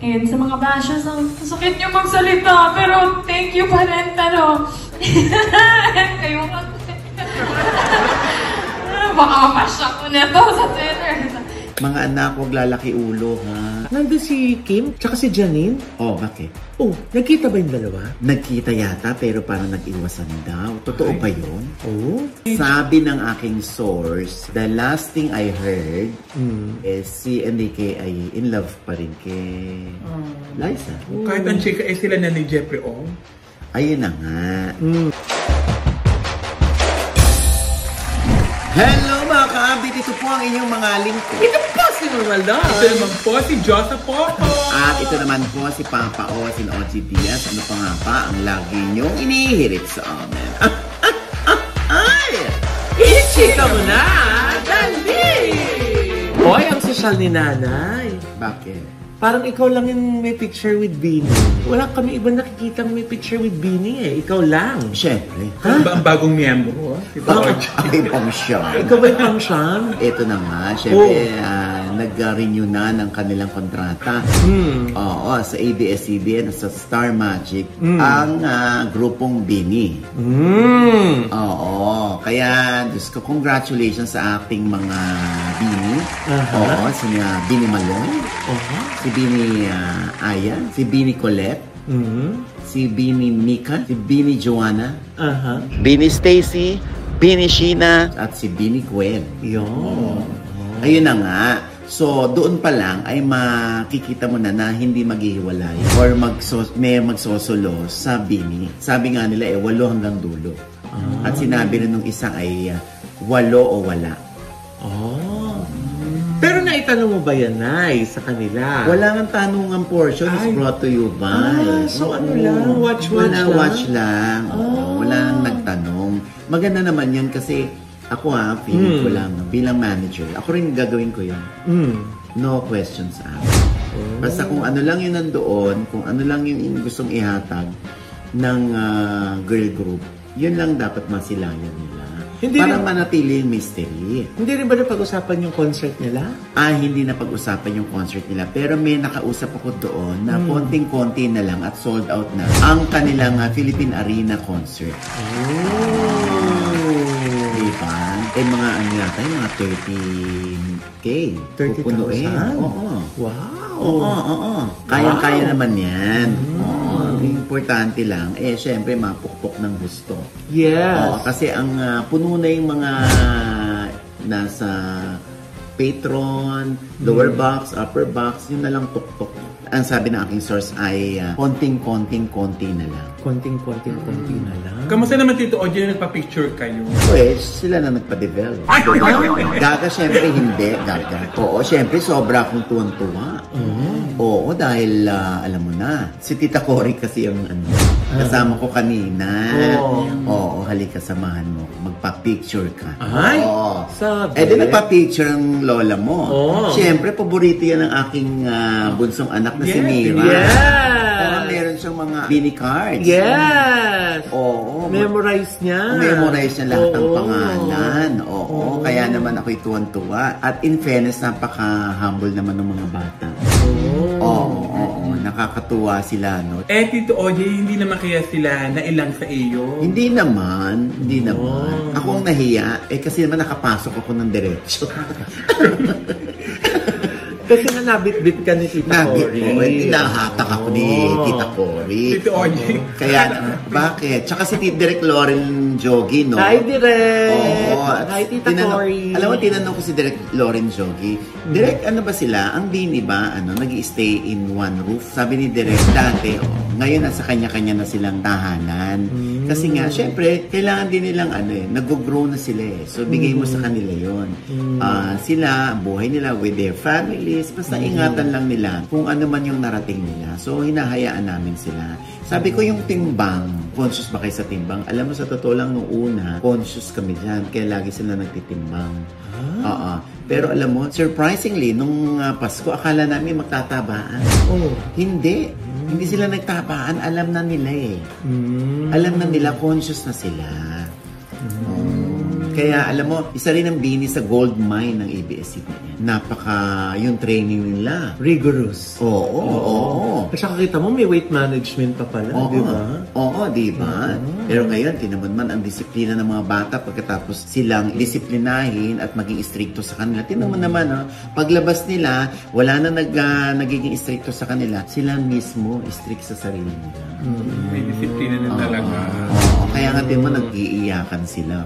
And sa mga bashes, ang sakit niyo magsalita, pero thank you pa rin, pero kayo nga. Baka mapasya ko nito sa Twitter. Mga anak, huwag lalaki ulo, ha? Nandun si Kim, tsaka si Janine. Oh, bakit? Oh, nagkita ba yung dalawa? Nagkita yata, pero parang nag-iwasan daw. Totoo ba yun? Oh? Sabi ng aking source, the last thing I heard is si Enrique ay in love pa rin kay Liza. Kahit ang chika ay sila na ni Jeffrey Ong. Ayun na nga. Hello mga ka-abit! Ito po ang inyong mga lingkod. Ito po si Romalda. Ito naman po si Joseph Popo. At ito naman po si Papa O, si OG Diaz. Ano pa nga pa ang lagi niyong inihirit sa amin? Ay! Ichika mo na! Dali! Hoy, ang sosyal ni Nanay. Bakit? Parang ikaw lang yung may picture with Beanie. Wala kami ibang nakikita may picture with Beanie eh. Ikaw lang. Siyempre. Ano ba ang bagong miyembro? Si George. Ay, pang siya. Ikaw ba yung function? Ito na nga, syempre, nag-renew na ng kanilang kontrata. Oo, sa ABS-CBN, sa Star Magic, ang grupong Bini. Oo, kaya, Diyos ko, congratulations sa ating mga Bini. Oo, si Bini Malon, si Bini Aya, si Bini Colette, si Bini Mika, si Bini Joanna, Bini Stacy, Bini Sheena, at si Bini Gwen. Yun. Ayun na nga. So, doon pa lang ay makikita mo na hindi maghihiwalay or may magsosolo sa Bini. Sabi nga nila 8 hanggang dulo. At sinabi rin nung isa ay 8 o wala. Pero naitanong mo ba yan, Nay, sa kanila? Wala nga tanungang portion is brought to you by. So ano lang, watch lang? Watch lang. Wala nang nagtanong. Maganda naman yan kasi ako feeling ko lang, bilang manager, ako rin gagawin ko yun. No questions asked. Basta kung ano lang yun nandoon, kung ano lang yung gustong ihatag ng girl group, yun lang dapat masilayan nila. Para manatili yung mystery. Hindi rin ba napag-usapan yung concert nila? Hindi na pag-usapan yung concert nila. Pero may nakausap ako doon na konting-konti na lang at sold out na ang kanilang Philippine Arena concert. Diba? Mga ano yata, yung mga 30K. 30,000? Oo. Wow! Oo. Kayang-kaya naman yan. Importante lang, syempre, mapukpok ng gusto. Yes. Kasi ang puno na yung mga nasa Patreon, lower box, upper box, yun na lang tuktok. Ang sabi ng aking source ay konting-konti na lang. Konti na lang. Kamusta naman Tito Ogie na nagpa-picture kayo? Sila na nagpa-develop. Gaga, syempre hindi. Gaga. Oo, syempre sobra akong tuwang-tuwa. Oo, dahil alam mo na, si Tita Cory kasi yung kasama ko kanina. Oo, halika samahan mo. Magpa-picture ka. Ay! Sabi. Di nagpa-picture ang lola mo. Syempre, paborito yan ng aking bunsong anak na si Mira. Yes! Meron siyang mga Bini cards. Yes! Oo. Memorize niya. Memorize niya lahat ng pangalan. Oo. Kaya naman ako'y tuwan-tuwa. At in fairness, napaka-humble naman ng mga bata. Oo. Nakakatuwa sila, no? Tito Ogie, hindi naman kaya sila nailang sa iyo? Hindi naman. Ako ang nahiya. Kasi naman nakapasok ako ng diretso. Kasi nga nabit-bit ka ni Tita Cory. Tinahatak ako ni Tita Cory. Tito Ogie. Kaya, bakit? Tsaka si Direk Lauren Jogi, no? Hi, Direk! Oo. Hi, Tita Cory. Alam mo, tinanong ko si Direk Lauren Jogi, Direk, ano ba sila? Ang Bini ba, nag-i-stay in one roof? Sabi ni Direk, dati, ngayon nasa kanya-kanya na silang tahanan. Kasi nga, syempre, kailangan din nilang, nag-grow na sila eh. So, bigay mo sa kanila yon. Sila, buhay nila with their families, basta ingatan lang nila kung ano man yung narating nila. So, hinahayaan namin sila. Sabi ko yung timbang, conscious ba kayo sa timbang? Alam mo, sa totoo lang nung una, conscious kami dyan, kaya lagi sila nagtitimbang. Pero alam mo, surprisingly, nung Pasko, akala namin magtatabaan. Hindi. Hindi sila nagtabaan, alam na nila eh. Alam na nila, conscious na sila. Kaya alam mo, isa rin ang Bini sa gold mine ng ABS-CBN. Yung training nila. Rigorous. Oo. At saka kita mo, may weight management pa pala, di ba? Oo, di ba? Pero ngayon, tinamad ang disiplina ng mga bata pagkatapos silang disiplinahin at maging stricto sa kanila. Tinamad naman, paglabas nila, wala na nagiging stricto sa kanila. Sila mismo strict sa sarili nila. May disiplina na talaga. Kaya nga din mo, nag-iiyakan sila.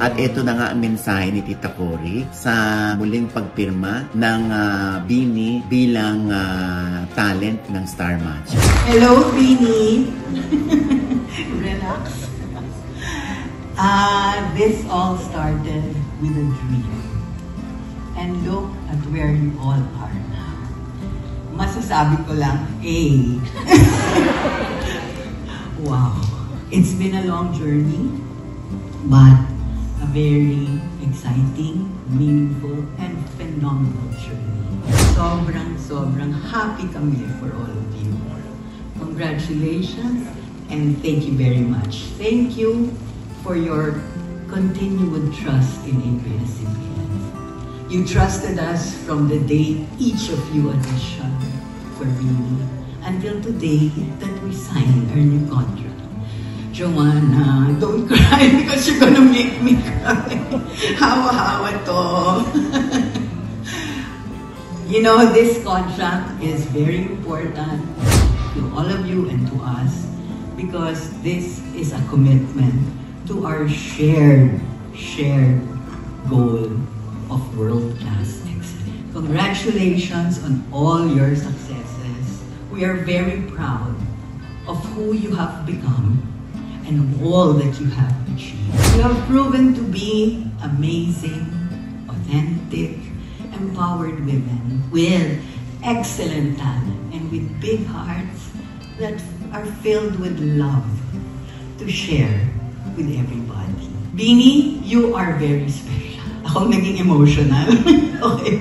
At ito na nga ang mensahe ni Tita Cory sa muling pagpirma ng Bini bilang talent ng Star Match. Hello, Bini. Relax. This all started with a dream. And look at where you all are now. Masasabi ko lang, wow. It's been a long journey, but a very exciting, meaningful, and phenomenal journey. Sobrang happy kami for all of you. Congratulations, and thank you very much. Thank you for your continued trust in ABS-CBN. You trusted us from the day each of you auditioned for Bini until today that we signed our new contract. Joanna, don't cry because you're gonna make me cry. Hawa-hawa to. You know, this contract is very important to all of you and to us because this is a commitment to our shared goal of world-class excellence. Congratulations on all your successes. We are very proud of who you have become and all that you have achieved. You have proven to be amazing, authentic, empowered women with excellent talent and with big hearts that are filled with love to share with everybody. Bini, you are very special. Ako naging emotional. Okay.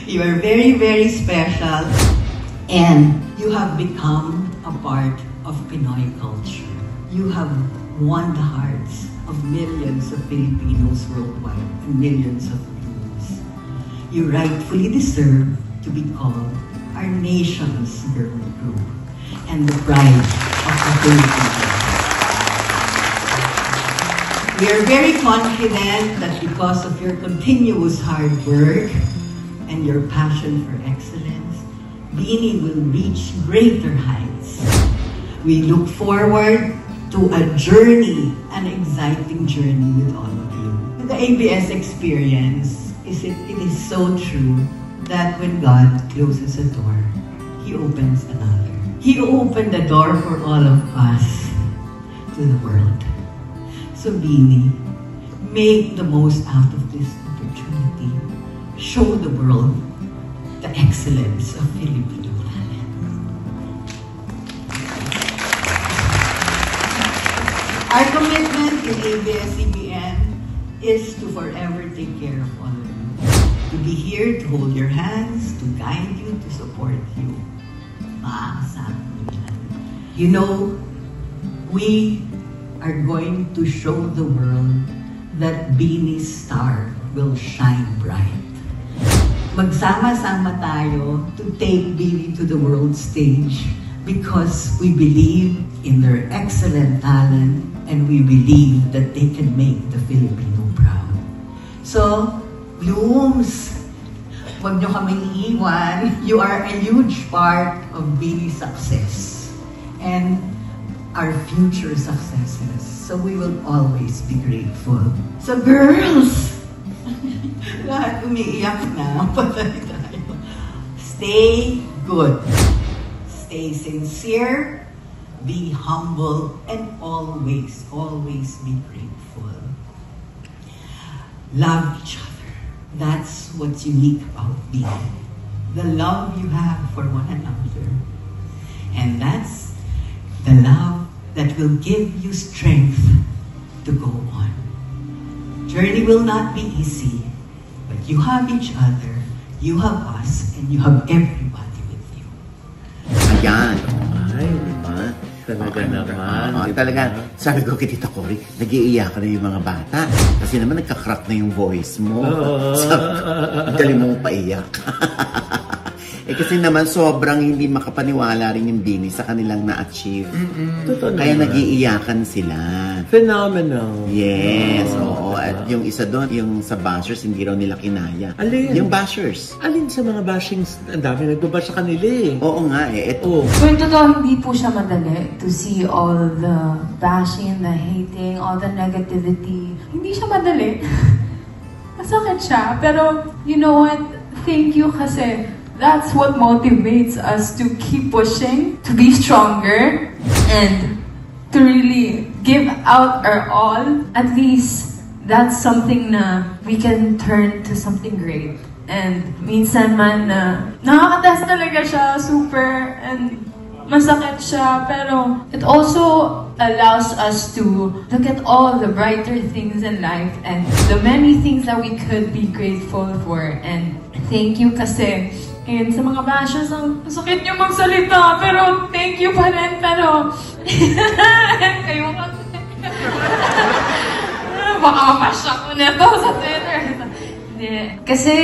You are very, very special and you have become a part of Pinoy culture. You have won the hearts of millions of Filipinos worldwide and millions of viewers. You rightfully deserve to be called our nation's girl group and the pride of the Philippines. We are very confident that because of your continuous hard work and your passion for excellence, Bini will reach greater heights. We look forward to a journey, an exciting journey with all of you. The ABS experience, it is so true that when God closes a door, He opens another. He opened the door for all of us to the world. So Bini, make the most out of this opportunity. Show the world the excellence of Filipino talent. Our commitment in ABS-CBN is to forever take care of all of you. To be here to hold your hands, to guide you, to support you. Maaasahan mo yan. You know, we are going to show the world that Bini's star will shine bright. Magsama-sama tayo to take Bini to the world stage because we believe in their excellent talent and we believe that they can make the Filipino proud. So, Blooms, huwag nyo kaming iiwan. You are a huge part of Bini's success and our future successes. So we will always be grateful. So girls, lahat umiiyak na. Patay tayo. Stay good. Stay sincere. Be humble and always be grateful. Love each other. That's what's unique about Bini. The love you have for one another. And that's the love that will give you strength to go on. Journey will not be easy, but you have each other, you have us, and you have everybody with you. Ayan. Ay, diba? Talaga naman. Talaga, sabi ko kay Tita Cory, nag-iiyakan na yung mga bata. Kasi naman nagka-crack na yung voice mo. Galing mo paiyak. Kasi naman sobrang hindi makapaniwala rin yung Bini sa kanilang na-achieve. Kaya nag-iiyakan sila. Phenomenal. Yes, oo. At yung isa doon, yung sa bashers, hindi raw nila kinaya. Alin? Yung bashers. Alin sa mga bashings, ang dami nagbabash sa kanila eh. Oo nga eh. Ito. Kung totoo, hindi po siya madali to see all the bashing, the hating, all the negativity. Hindi siya madali. Masakit siya. Pero, you know what? Thank you kasi that's what motivates us to keep pushing, to be stronger, and to really give out our all. At least, that's something na we can turn to something great. And minsan man na nakakatas talaga siya, super, and masakit siya, pero it also allows us to look at all the brighter things in life and the many things that we could be grateful for. And thank you kasi and sa mga bashers, ang sakit niyo magsalita, pero thank you pa rin, pero kayo baka mapasyak ko na to sa Twitter. Kasi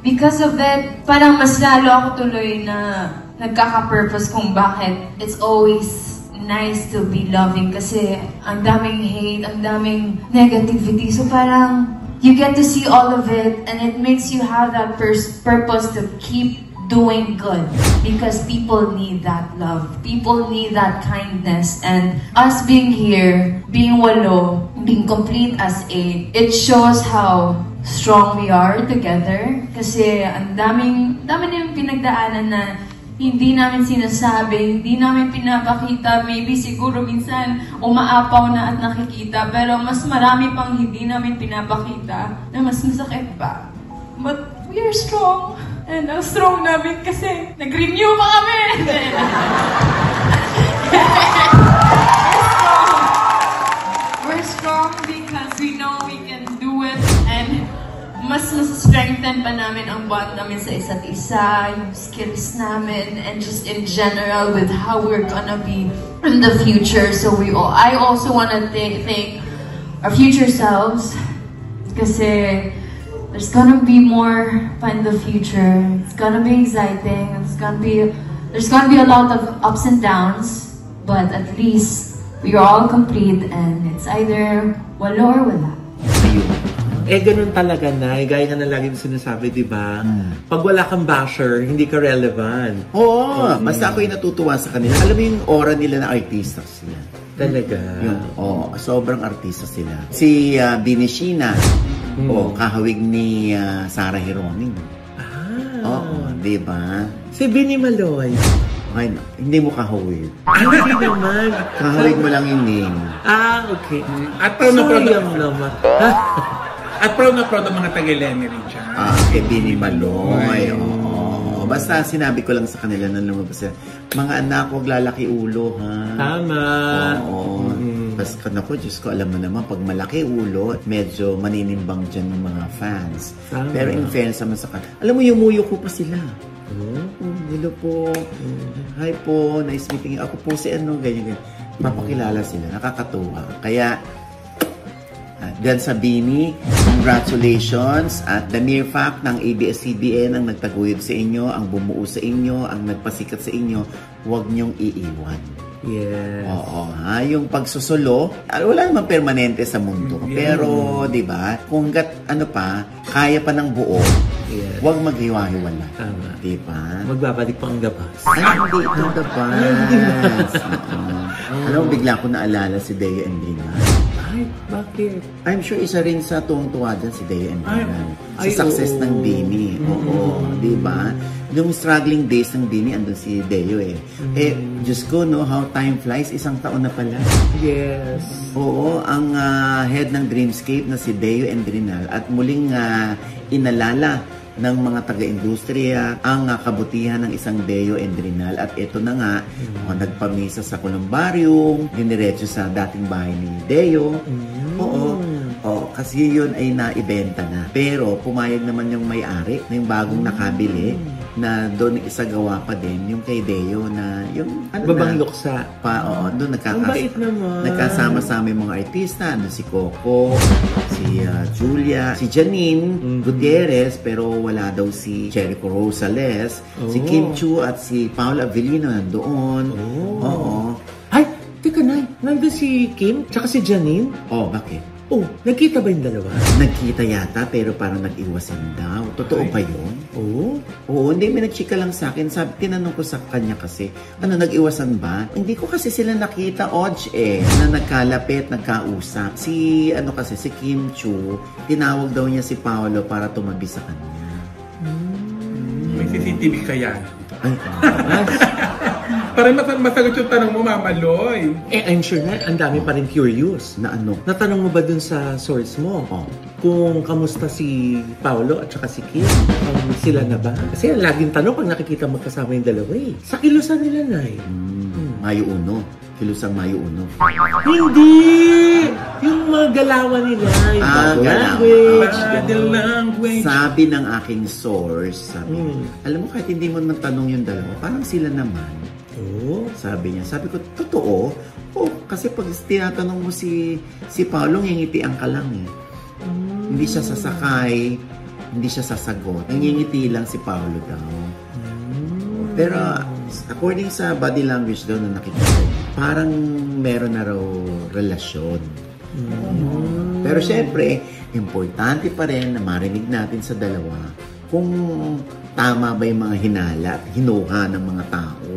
because of that, parang mas lalo ako tuloy na nagkaka-purpose kung bakit it's always nice to be loving kasi ang daming hate, ang daming negativity. So parang you get to see all of it and it makes you have that purpose to keep doing good because people need that love. People need that kindness. And us being here, being walo, being complete as eight, it shows how strong we are together. Kasi ang dami na yung pinagdaanan na hindi namin sinasabi, hindi namin pinapakita, maybe siguro minsan umaapaw na at nakikita, pero mas marami pang hindi namin pinapakita na mas masakit pa. But we are strong, and ang strong namin kasi nag-renew pa kami! We're strong because we know we can do it, and mas strengthen pa namin ang bond namin sa isa't isa, yung skills namin, and just in general with how we're gonna be in the future. So I also wanna thank our future selves kasi there's gonna be more pa in the future. It's gonna be exciting. There's gonna be a lot of ups and downs, but at least we are all complete and it's either walo or wala. Eh, ganun talaga na. Gaya nga na lagi sinasabi, di ba? Pag wala kang basher, hindi ka relevant. Oo, basta ako yung natutuwa sa kanila. Alam mo yung aura nila na artista sila. Talaga? Sobrang artista sila. Si Bini Sheena, kahawig ni Sarah Geronimo. Oo, di ba? Si Bini Maloy. Okay, hindi mo kahawig. Hindi naman. Kahawig mo lang yung name. Okay. At proud na proud naman. At proud na proud ang mga taga-Lenny rin siya. Kay Bini Maloy. Oo. Basta sinabi ko lang sa kanila na lumabas sila, mga anak, huwag lalaki ulo, ha? Tama. Oo. Basta ko, Diyos ko, alam mo naman, pag malaki ulo, medyo maninimbang dyan ng mga fans. Tama. Pero in fairness naman sa kanila, alam mo, yumuyo ko pa sila. Hello po. Hi po. Nice meeting you. Ako po si ano, ganyan. Mapakilala sila. Nakakatuwa. Kaya, dyan sa Bini, congratulations. At the mere fact ng ABS-CBN ang nagtaguyod sa inyo, ang bumuo sa inyo, ang nagpasikat sa inyo, huwag niyong iiwan. Yes. Oo, ha? Yung pagsusulo, wala naman permanente sa mundo. Pero, di ba, kung kaya pa ng buo, huwag maghiwa-hiwala. Tama. Di ba? Magbabalik pa ang gabas. Ay, hindi ang gabas. Alam mo, bigla ko naalala si Dea and Brina. Ay, bakit? I'm sure isa rin sa tuwang-tuwa dyan si Dea and Brina. Sa success ng Bini. Oo, di ba? Yung struggling days ng Bini, andun si Deo eh. Diyos ko, no, how time flies, isang taon na pala. Yes. Oo, ang head ng Dreamscape na si Deo and Brinal at muling inalala ng mga taga-industriya ang kabutihan ng isang Deo and Brinal. At ito na nga, nagpamisa sa Columbarium, diniretso sa dating bahay ni Deo. Oo, kasi yun ay naibenta na. Pero pumayag naman yung may-ari na yung bagong nakabili na doon isagawa pa din yung kay Deo na yung Babang Luksa. Oo, doon Ang bait naman. nagkasama-sama yung mga artista. Ano, si Coco, si Julia, si Janine Gutierrez, pero wala daw si Jericho Rosales, si Kim Chu at si Paula Avellino nandoon. Oo. Ay, teka na. Nandun si Kim, tsaka si Janine. Oh, bakit? Oh, nagkita ba yung dalawa? Nagkita yata pero parang nag-iwasan daw. Totoo ba yun? Oo. Oo, hindi, may nagchika lang sa akin. Tinanong ko sa kanya kasi, nag-iwasan ba? Hindi ko kasi sila nakita, Odge, na nagkalapit, nagkausap. Si Kim Chu, tinawag daw niya si Paolo para tumabi sa kanya. May CCTV kaya? Ay, Para masagot yung tanong mo, Mama Loy. I'm sure na ang dami pa rin curious. na ano? Natanong mo ba dun sa source mo? Oh. Kung kamusta si Paolo at saka si Kim? Sila na ba? Kasi ang laging tanong pag nakikita magkasama yung dalawa Sa kilusan nila, Nay. Mayo Uno. Kilusang Mayo Uno. Hindi! Yung mga galawan nila. Yung body language. Body language. Sabi ng aking source, alam mo, kahit hindi mo naman tanong yung dalawa, parang sila naman. Oh. Sabi niya. Sabi ko, totoo? Oh, kasi pag tinatanong mo si Paolo, ngingitian ka lang Hindi siya sasakay, hindi siya sasagot. Ngingiti lang si Paolo daw. Pero according sa body language daw na nakita ko, parang meron na raw relasyon. Pero syempre, importante pa rin na marinig natin sa dalawa kung tama ba yung mga hinala at hinuha ng mga tao.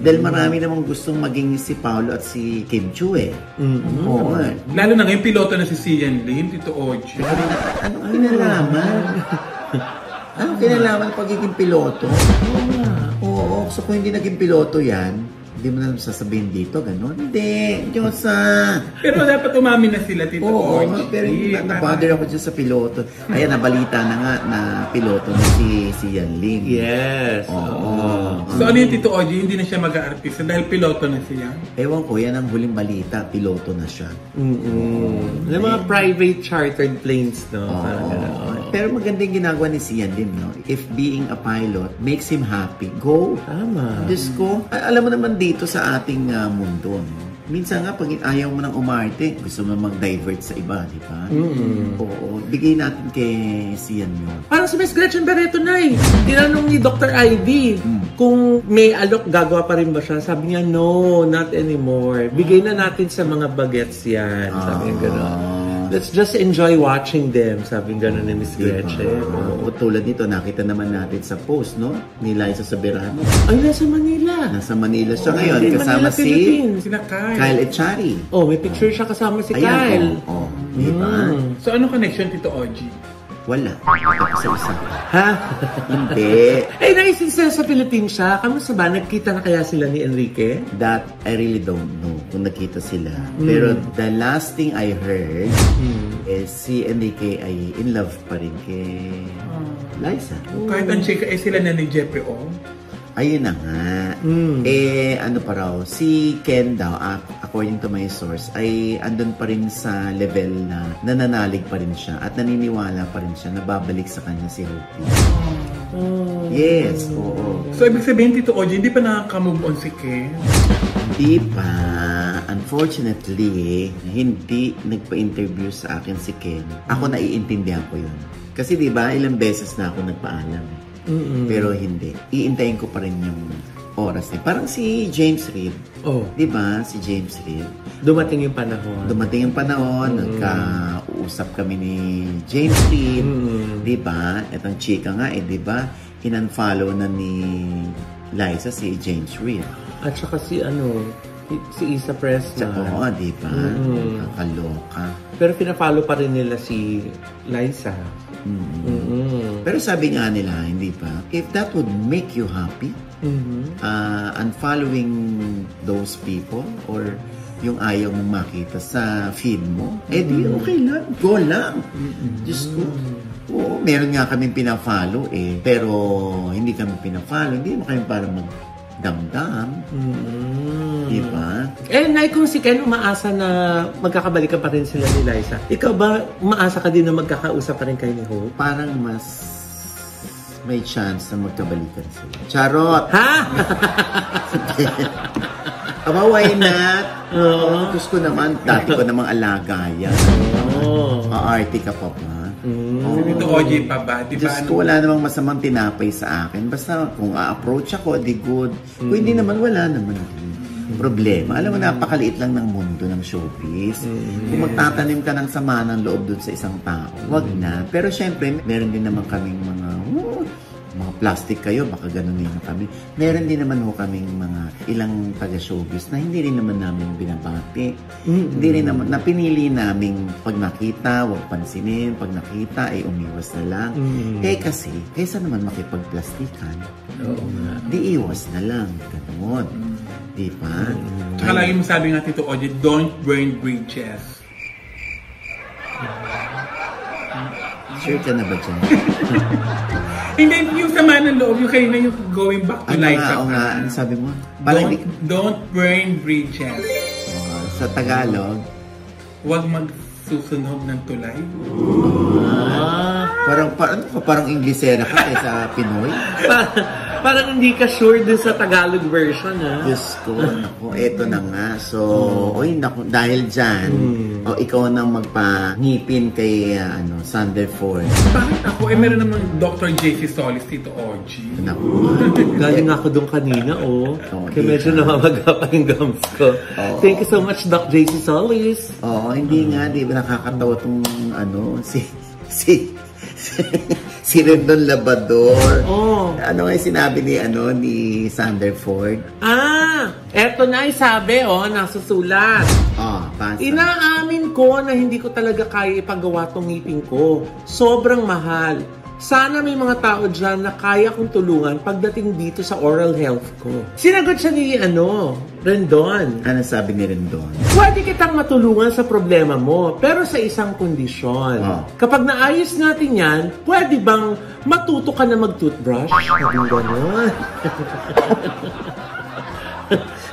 Dahil marami namang gustong maging si Paolo at si Kim Chu Oo. Lalo na ngayon, piloto na si Sian Lim, Tito Oji. Anong kinalaman? Anong kinalaman pagiging piloto? Oo, so kung hindi naging piloto yan, hindi mo na sasabihin dito, gano'n? Hindi, Diyos Pero dapat umamin na sila, Tito Oo, Oji. pero nabother ako dyan sa piloto. Ayan, nabalita na nga na piloto na si Yan Ling. Yes. Oo. So ano yung Tito Oji, hindi na siya mag-aartista dahil piloto na siya? Ewan ko, yan ang huling balita, piloto na siya. Yung mga private chartered planes, no? Parang gano'n. Pero maganda yung ginagawa ni Sian Lim, no? If being a pilot makes him happy, go! Tama. Diyos ko, alam mo naman dito sa ating mundo, no? Minsan nga, pag ayaw mo ng umarte, gusto mo mag-divert sa iba, di ba? Oo, bigay natin kay Sian yun. Parang si Miss Gretchen Barreto na Tinanong ni Dr. Ivy kung may alok, gagawa pa rin ba siya? Sabi niya, no, not anymore. Bigay na natin sa mga bagets yan. Sabi niya gano'n. Let's just enjoy watching them. Sabi gano'n ni Miss Gretchen. Oo, tulad nito, nakita naman natin sa post, no? Ni Liza Soberano. Ay, nasa Manila. Nasa Manila siya ngayon, kasama Manila, Philippines. Sina Kyle Echari. Oh, may picture siya kasama si Ayan, Kyle. oh, diba? So ano connection, Tito Oji? Wala. Ito isa. Ha? Hindi. Naisin sila sa Philippines siya. Kamusta ba? Nagkita na kaya sila ni Enrique? That, I really don't know kung nakita sila. Pero the last thing I heard is si Enrique ay in love pa rin kay Liza. Kahit ang chika sila na ni Jeppe O. Ayun na nga. Ano pa raw, si Ken daw, according to my source, ay andun pa rin sa level na nananalig pa rin siya at naniniwala pa rin siya na babalik sa kanya si Hope. Yes, oo. So ibig sabihin, Tito Oji, hindi pa nakaka-move on si Ken? Hindi pa. Unfortunately, hindi nagpa-interview sa akin si Ken. Ako naiintindihan ko yun. Kasi di ba ilang beses na ako nagpaalam. Pero hindi. Iintayin ko pa rin yung oras niya. Parang si James Reid. Oh. Di ba? Si James Reid. Dumating yung panahon. Dumating yung panahon, nagka-uusap kami ni James Reid. Di ba? Itong chika nga di ba? In-unfollow na ni Liza si James Reid. At saka si Isa Presna. Oo, di ba? Nakakaloka. Pero pina-follow pa rin nila si Liza. Pero sabi nga nila, hindi ba? If that would make you happy, unfollowing those people or yung ayaw mong makita sa feed mo, di okay lang. Go lang. Diyos ko. Oo, meron nga kami pina-follow pero hindi kami pina-follow. Hindi mo kami para damdam. Diba? Nay, kung si Ken umaasa na magkakabalikan pa rin sila ni Liza, ikaw ba umaasa ka din na magkakausap pa rin kayo ni Hope? Parang mas may chance na magkabalikan sila. Charot! Ha? Aba, why not? Gusto ko naman, dati ko namang alaga yan. Aarte ka pa ba? Dito OJ pa ba? Diba, Diyos ko, wala namang masamang tinapay sa akin. Basta kung a-approach ako, di good. Kung hindi naman, wala naman problema. Alam mo, napakaliit lang ng mundo ng showbiz. Kung magtatanim ka ng sama ng loob dun sa isang tao, wag na. Pero syempre, meron din naman kaming mga plastic kayo, baka ganun din kami. Meron din naman kaming mga ilang taga-showbiz na hindi rin naman namin binabati. Hindi rin naman, napinili namin pag nakita, huwag pansinin, pag nakita, ay umiwas na lang. Kasi, kaysa naman makipagplastikan, di iwas na lang. Ganun. Di ba? Tsaka lagi mo sabi nga Tito OJ, don't burn bridges. Sure ka na ba dyan? Hindi, yung sama ng loob, yung kayo na yung going back to life. Oo nga, ano sabi mo? Don't burn bridges. Sa Tagalog, huwag magsusunog ng tulay. Parang Inglesera ka sa Pinoy. Parang hindi ka sure din sa Tagalog version, ha? Diyos ko, naku, eto na nga. So, naku, dahil dyan, ikaw nang magpangipin kay Sanderford. Bakit ako? Meron naman Dr. JC Solis dito, OG. Naku. Galing ako doon kanina, Kaya medyo namamaga pa yung gums ko. Thank you so much, Doc JC Solis. Hindi nga, di ba nakakatawa tong si Rendon Labador. Ano nga sinabi ni Sanderford? Eto na sabi, nasusulat. Basa. Inaamin ko na hindi ko talaga kaya ipagawa tong ngipin ko. Sobrang mahal. Sana may mga tao dyan na kaya kong tulungan pagdating dito sa oral health ko. Sinagot siya ni Rendon. Ano sabi ni Rendon? Pwede kitang matulungan sa problema mo, pero sa isang kondisyon. Kapag naayos natin yan, pwede bang matuto ka na mag-toothbrush? Sabi gano'n.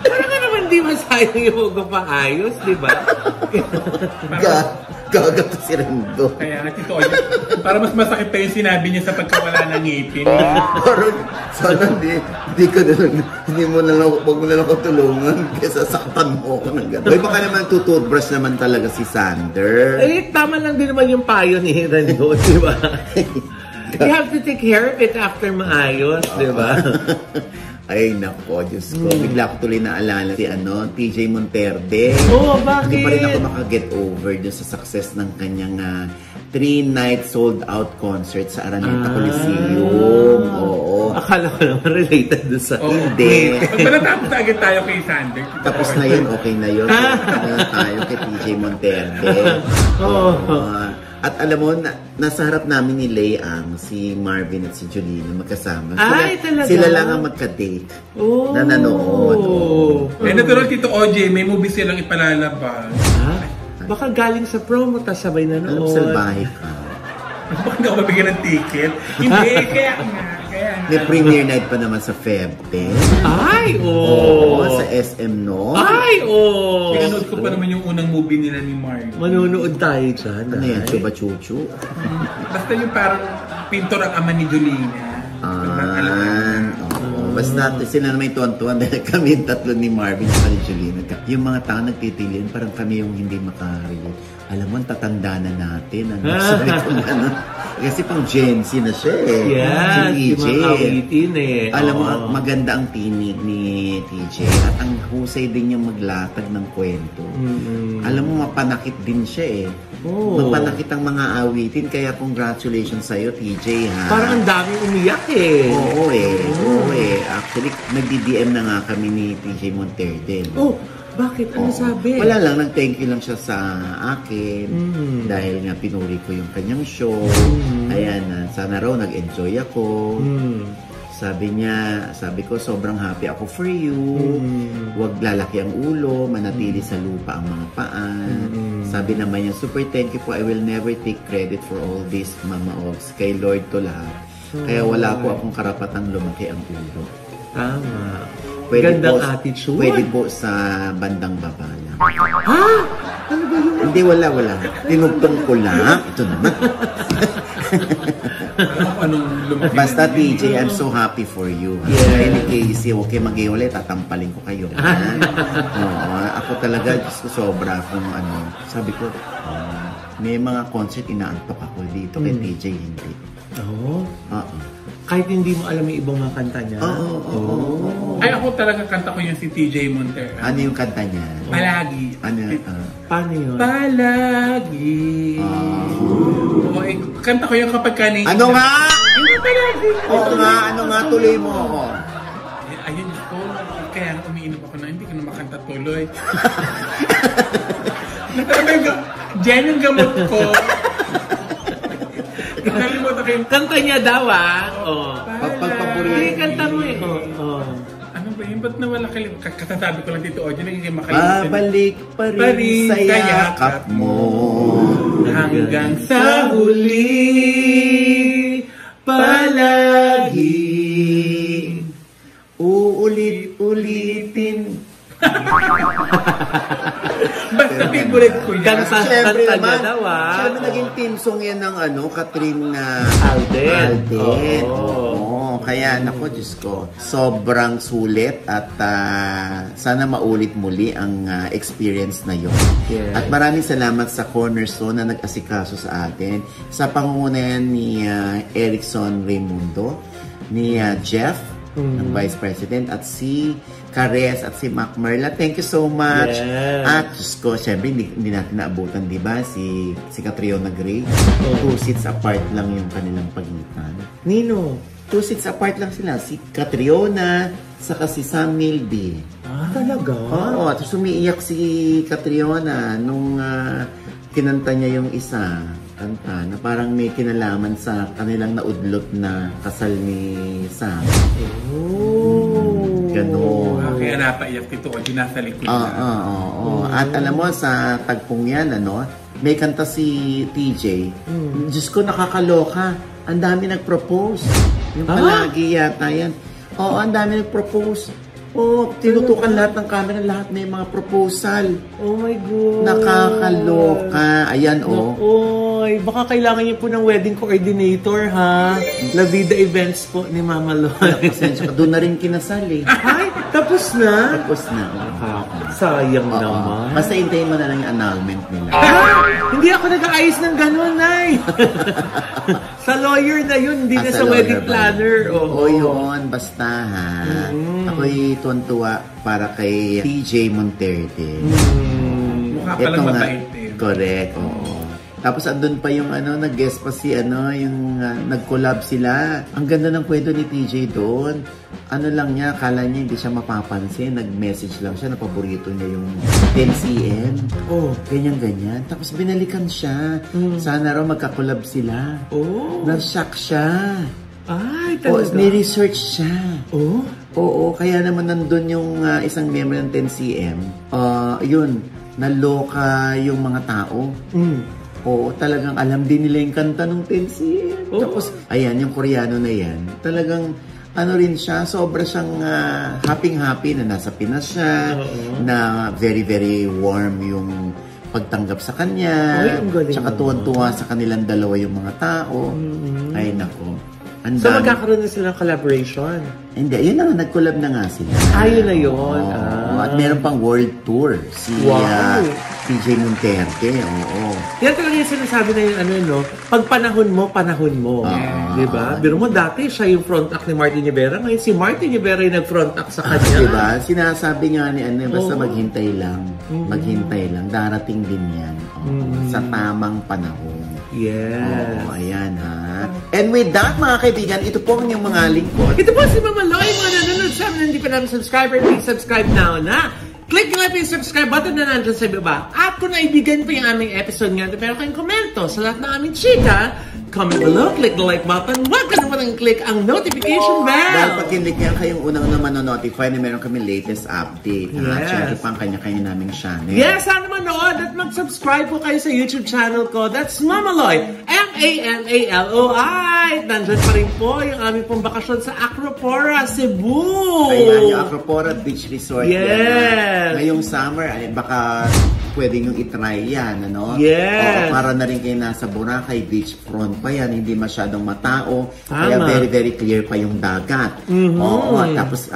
Parang ka naman di masayang yung magpapaayos, di ba? Gaga to si Rendon. Kaya nga, Tito OJ, para mas masakit pa yung sinabi niya sa pagkawala ng ngipin. Parang, sana hindi mo na lang, huwag mo na lang ako tulungan kaysa saktan mo ako ng gano'n. Baka naman tututbrush naman talaga si Sander. Tama lang din naman yung payo ni Rendon, di ba? You have to take care of it after maayos, di ba? Ay, nako, Diyos ko. Bigla ko tuloy naalala si TJ Monterde. Bakit? Hindi pa rin ako makaget over dun sa success ng kanyang 3-night sold-out concert sa Araneta Coliseum. Akala ko naman related dun sa... Hindi. Pag natapos na agad tayo kay Sander. Tapos na yun, okay na yun. Tapos na tayo kay TJ Monterde. At alam mo, nasa harap namin ni Leang, si Marvin at si Jolina magkasama. Talaga? Sila lang ang magka-date na nanood. Natural Tito OJ, may movie silang ipalalabas. Baka galing sa promo, tas sabay na noon. Alam, salbahe ka. Bakit hindi ako mabigyan ng ticket? Hindi, kaya nga. May premiere night pa naman sa Feb 10. Sa SM, no? Pinanood ko pa naman yung unang movie nila ni Mark. Manonood tayo dyan. Ano yan? Chuba Chuchu? Basta yung parang pintor ang ama ni Jolina. Basta sila na may tuwan-tuwan dahil kami yung tatlo ni Marvin at ni Jolina. Yung mga tao nagtitilin, parang kami yung hindi makarelate. Alam mo, tatanda na natin. Sabi ko na, kasi pang Gen Z na siya eh. Yes, si Makawitin eh. Alam mo, maganda ang tinig ni TJ at ang husay din niyang maglatag ng kwento. Alam mo, mapanakit din siya eh. Mapanakit ang mga awitin, kaya congratulations sa'yo, TJ, ha? Parang ang daming umiyak eh. Oo eh. Actually, nagdi-DM na nga kami ni TJ Monterde. Bakit? Ano sabi? Wala lang, nag-thank you lang siya sa akin dahil nga pinuri ko yung kanyang show. Ayan, sana raw nag-enjoy ako. Sabi ko, sobrang happy ako for you. Huwag lalaki ang ulo, manatili sa lupa ang mga paan. Sabi naman niya, super thank you po. I will never take credit for all this, Mama Ogs. Kay Lord to lahat. Kaya wala po akong karapatang lumaki ang ulo. Tama. Gandang attitude. Pwede po sa bandang baba lang. Ha? Ano ba yun? Hindi, wala. Tinugtong ko lang. Ito naman. Anong lumaki? Basta TJ, I'm so happy for you. Yeah. Kaya ni Casey, okay mag-iwalay, tatampalin ko kayo. Oo, ako talaga, Diyos ko, sobra akong sabi ko, may mga concert inaantok ako dito kay TJ, hindi. Oo. Oo. Kahit hindi mo alam yung ibang mga kanta niya? Oo. Ay, ako talaga kanta ko yung si TJ Montero. Ano yung kanta niya? Palagi. Ano? Paano yun? Palagi. Kanta ko yung kapag kanin. Ano nga? Hindi palagi. Oo nga, ano nga, tuloy mo ako. Ayun ko. Kaya umiinom ako na hindi ko na makanta tuloy. Diyan yung gamot ko. Nakalimutan ko yung Kanta niya daw Pagpaborito. Hindi, kanta mo eh. ano ba yun? Ba't nawala kalimutan? Kasasabi ko lang dito, Ojo, nagiging makalimutan. Babalik pa rin sa yakap mo. Hanggang sa huli, palagi uulit-ulitin. Basta favorite ko yan. Kanta niya daw Siyempre naging team song yan ng Catherine Alden. Oo. Kaya nako, Diyos ko, sobrang sulit at sana maulit muli ang experience na yun. Yeah. At maraming salamat sa Cornerstone na nag-asikaso sa atin. Sa pangungunahan ni Erickson Raimundo, ni Jeff, ng Vice President, at si Cares at si Mac Merla. Thank you so much. Yeah. At Diyos ko, syempre hindi natin naabutan, di ba? Si Catriona Gray. 2 seats apart lang yung kanilang pagitan. Nino? 2 seats apart lang sila. Si Catriona, saka si Sam Milby. Talaga? Oo, at umiiyak si Catriona nung kinanta niya yung isa. Kanta na parang may kinalaman sa kanilang naudlot na kasal ni Sam. Ganon. Kaya napaiyak dito, Ojo, nasa likod na. Oo. At alam mo, sa tagpong yan, may kanta si TJ. Diyos ko, nakakaloka. Ang dami nag-propose. Yung palagi yata yan. Oo, ang dami nag-propose. Oo, tinutukan lahat ng camera, lahat may mga proposal. Oh my God. Nakakaloka. Ayan, Oy, baka kailangan niyo po ng wedding coordinator, ha? La Vida Events po ni Mama Loy. Pasensya ka, doon na rin kinasal eh. Ay, tapos na? Tapos na. Sayang naman. Basta hintayin mo na lang yung annulment nila. Hindi ako nag-aayos ng gano'n, Nay. Sa lawyer na yun, hindi na sa wedding planner. Oo, yun. Basta ha. Ako'y tuwan-tuwa para kay TJ Monterde. Mukha palang mabait eh. Correct, oo. Tapos andun pa yung nag-guest pa si yung nag-collab sila. Ang ganda ng kwento ni TJ doon. Ano lang niya, akala niya hindi siya mapapansin. Nag-message lang siya na paborito niya yung 10cm. Oh. Ganyan-ganyan. Tapos binalikan siya. Sana raw magka-collab sila. Oh. Na-shock siya. Ay, talaga? Ni-research siya. Oh? Oo, kaya naman nandun yung isang member ng 10cm. Yun, naloka yung mga tao. Oo, talagang alam din nila yung kanta ng 10cm. Tapos, ayan, yung Koreano na yan, talagang rin siya, sobra siyang happy-happy na nasa Pinas siya, na very, very warm yung pagtanggap sa kanya. Tsaka tuwan-tuwa sa kanilang dalawa yung mga tao. Ay, nako. So, magkakaroon na silang collaboration? Hindi, yun na, nag-collab na nga sila. Yun na yun. At meron pang world tour si TJ Monterde. Oo. Yan talaga yung sinasabi na yung pag panahon mo. Diba? Pero mo dati, siya yung front act ni Martin Rivera. Ngayon si Martin Rivera yung nag-front act sa kanya. Diba? Sinasabi nga ni basta maghintay lang. Maghintay lang. Darating din yan. Sa tamang panahon. Yes. Ayan ha. And with that, mga kaibigan, ito po ang inyong mga lingkod. Ito po si Mama Loy, mga nanonood sa amin, hindi pa namin subscriber, please subscribe now na. Click nyo yung subscribe button na nandun sa baba. At kung naibigan pa yung aming episode nga, pero kayong komento sa lahat ng aming chika, comment below, click the like button, huwag ka naman click ang notification bell. Dahil pag kinlik yan, kayong unang naman na-notify na meron kami latest update. Yes. Siyempre pang kanya-kanya naming channel. Yes, sana manood at mag-subscribe po kayo sa YouTube channel ko. That's Mama Loy. MANALOI. Nandyan pa rin po yung aming pong bakasyon sa Acropora, Cebu. Ayan, yung Acropora Beach Resort. Yes. Ngayong summer, ay baka pwede nyo itry yan, ano? Yes. Oo, para na rin kayo nasa Boracay Beach front pa yan, hindi masyadong matao. Tama. Kaya very, very clear pa yung dagat. Oo, tapos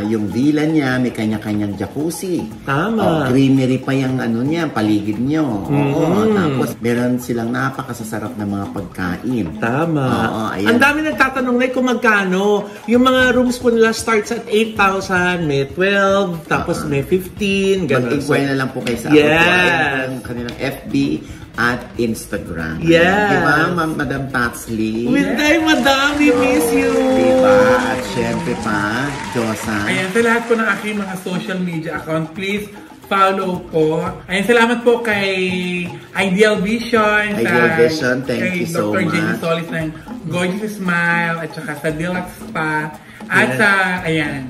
yung villa niya, may kanya-kanyang jacuzzi. Tama. Greenery pa yung ano niya, paligid nyo. Oo, tapos meron silang napakasasarap na mga pagkain. Tama. Oo, ayan. Ang dami nagtatanong na kung magkano. Yung mga rooms po nila starts at 8,000, may 12, tapos may 15, gano'n. Mag-inquire na lang po kayo sa ang kanilang FB at Instagram. Yes. Diba, Madam Tatsley? Winday, madam, we miss you. Diba? At syempre pa, Josa. Ayan, sa lahat po ng aking mga social media account, please follow po. Ayan, salamat po kay Ideal Vision. Ideal Vision, thank you so Dr. much. Jenny Solis ng Gorgeous Smile at saka sa Deluxe Spa. At sa, ayan,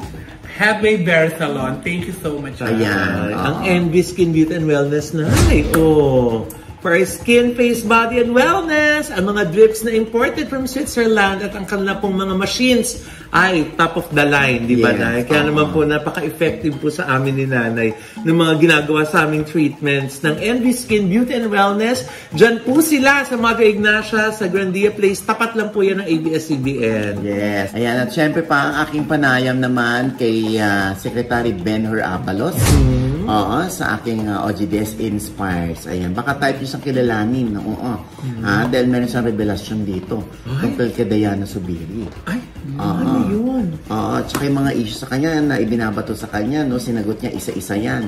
Headway Bear Salon. Thank you so much. Ayan. Ang Envy Skin Beauty and Wellness na. For skin, face, body, and wellness, ang mga drips na imported from Switzerland at ang kanila pong mga machines ay top of the line, di ba, Yes. Nay? Kaya naman po, napaka-effective po sa amin ni Nanay ng mga ginagawa sa aming treatments ng Envy Skin Beauty and Wellness. Diyan po sila sa Mother Ignacia, sa Grandia Place. Tapat lang po yan ng ABS-CBN. Yes. Ayan, at syempre pa, ang aking panayam naman kay Secretary Benhur Abalos. Oo, sa aking OGDS Inspires. Ayan, baka type nyo siyang kilalanin. Oo. Dahil meron siyang revelasyon dito. Tungkol kay Diana Subiri. Ay, ano yun? Oo, tsaka yung mga issue sa kanya na ibinabato sa kanya, no, sinagot niya isa-isa yan.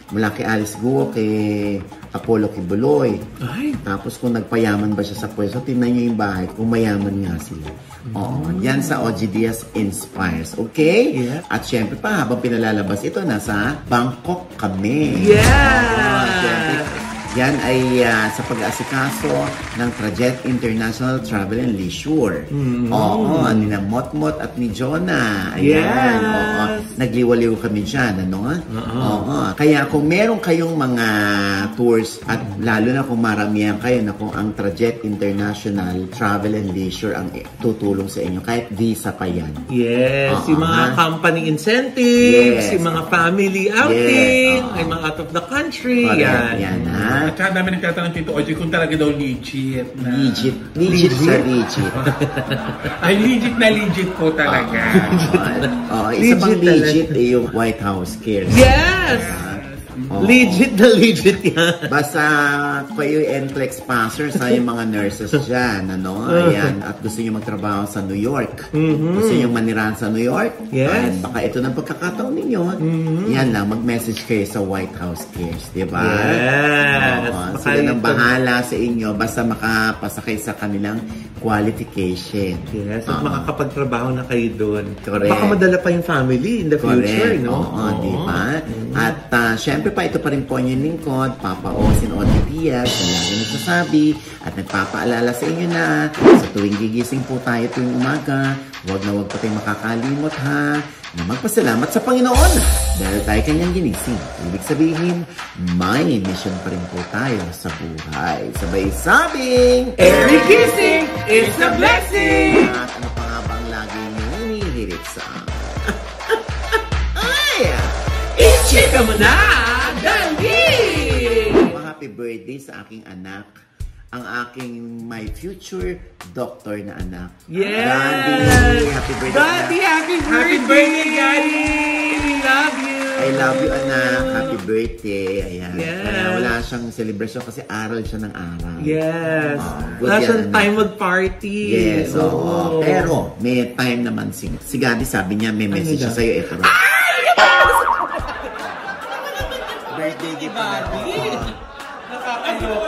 Mula kay Alice Guo, kay Apollo Kibuloy. Ay. Tapos kung nagpayaman ba siya sa pwesto, tingnan niyo yung bahay kung mayaman nga sila. Oo, yan sa OGDS Inspires. Okay? Yeah. At syempre pa, habang pinalalabas ito, nasa Bangkok kami. Yeah! Syempre, yan ay sa pag-aasikaso ng Trajet International Travel and Leisure. Oo, ni na Motmot at ni Jonah. Ayan. Yes. Oo, nagliwaliw kami dyan, ano? Oo. Kaya kung meron kayong mga tours at lalo na kung maramihan kayo na kung ang Trajet International Travel and Leisure ang tutulong sa inyo, kahit visa pa yan. Yes, yung mga company incentives, Yes. yung mga family outing, Yes. ay mga out of the country. Correct. Yan, ha? At saka dami nagtatanong Tito Oji kung talaga daw legit. Na, Legit sa legit. Ay, legit po talaga. Isa pang Legit legit ay yung White House Cares. Yes! Oo. Legit na legit yan. Basta kayo NCLEX passers sa yung mga nurses dyan, ano? Ayan. At gusto nyo magtrabaho sa New York. Gusto nyo manirahan sa New York? Yes. Ayan, baka ito ng pagkakataon ninyo. Yan lang, mag-message kayo sa White House Cares, di ba? Yes. Oo, Baka sila nang ito- bahala sa inyo basta makapasakay sa kanilang qualification. Yes, at Oo. makakapagtrabaho na kayo doon. Correct. Baka madala pa yung family in the future, Correct. no? Oo, di ba? At syempre pa, ito pa rin po yung lingkod, Papa Osin Odi Diaz, na lagi nagsasabi at nagpapaalala sa inyo na sa tuwing gigising po tayo tuwing umaga, huwag na huwag pa tayong makakalimot ha, na magpasalamat sa Panginoon dahil tayo kanyang ginising. Ibig sabihin, may mission pa rin po tayo sa buhay. Sabay sabing, Every kissing is a blessing! at ano pa nga ba ang lagi niyong hinihirit sa ay! I-chika mo na! Dali! Happy birthday sa aking anak. Ang aking my future doctor na anak. Yes! Gandhi, happy birthday. Gandhi, anak. happy birthday! Happy birthday, Gandhi! We love you! I love you, anak. Happy birthday. Ayan. Yes. Kaya wala siyang celebration kasi aral siya ng aral. Yes. Good Wala yan, siyang anak. time mag-party. Yes, oo. Oo. Pero may time naman si Gandhi sabi niya, may message siya daw? sa'yo. Ito. Birthday gift. Gandhi! Nakakaloka